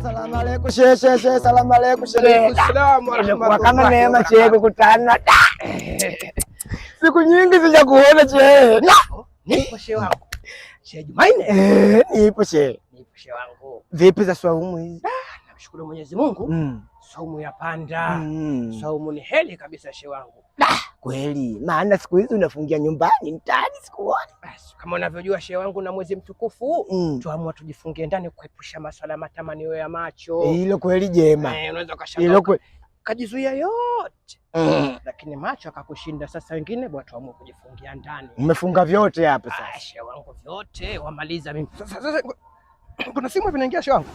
Salamu alaykum shehe. Salamu alaykum shehe. Kama neema shehe kukutana. Siku nyingi sijakuona shehe. Nipo shehe wangu. Shehe Jumanne. Nipo shehe. Nipo shehe wangu. Vipi za swaumu hizi? Namshukuru Mwenyezi Mungu. Saumu ya panda. Saumu ni heli kabisa shehe wangu. Kweli, maana siku hizi unafungia nyumbani, mtaani sikuoni. Basi kama unavyojua shehe wangu, na mwezi mtukufu tuamua tujifungie ndani kuepusha masuala matamanio ya macho. Hilo kweli jema. Unaweza kashangaa kajizuia yote. Lakini macho akakushinda. Sasa wengine bwana tuamua kujifungia ndani. Umefunga vyote hapa sasa. Shehe wangu vyote wamaliza mimi. Sasa kuna simu hivi inaingia shehe wangu.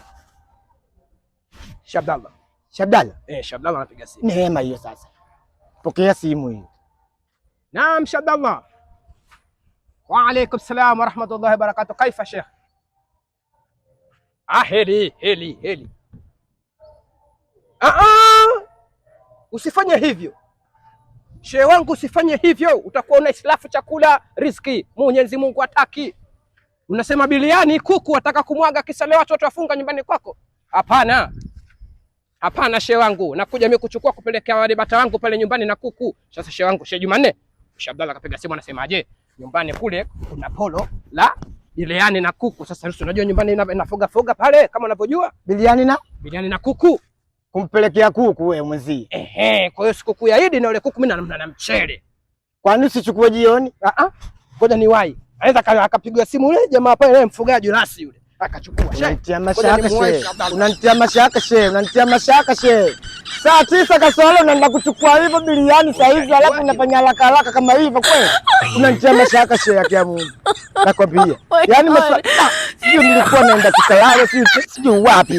Shabdallah. Shabdallah? Shabdallah anapiga simu. Neema hiyo sasa. Pokea simu hii. Naam Shabdallah. Wa alaykum salam wa rahmatullahi wa barakatuh. Kaifa Sheikh? Heli. Usifanye hivyo. Shehe wangu usifanye hivyo. Utakuwa una islafu chakula riziki. Mwenyezi Mungu hataki. Unasema biliani kuku wataka kumwaga kisa leo watoto wafunga nyumbani kwako? Hapana. Hapana shehe wangu. Nakuja mimi kuchukua kupelekea wale bata wangu pale nyumbani na kuku. Sasa shehe wangu, Shehe Jumanne, Shehe Abdallah kapiga simu anasemaje? Nyumbani kule kuna polo la biliani na kuku. Sasa unajua nyumbani inafuga pale kama unavyojua. Biliani na kuku. Kumpelekea kuku wewe mwenzi. Kwa hiyo sikukuu ya Eid na ile kuku mimi na mchele. Kwa nini usichukue jioni? Ngoja niwahi. Anaweza akapigwa simu yule jamaa pale yule mfugaji rasi yule. Akachukua. Unanitia mashaka shehe. Unanitia mashaka shehe. Saa 9 kasoro unaenda kuchukua hivyo biliani saa hizi alafu unafanya haraka kama hivyo kweli. Unanitia mashaka shehe yake ya Mungu. Nakwambia. Yaani sijui nilikuwa naenda kukalala sijui wapi.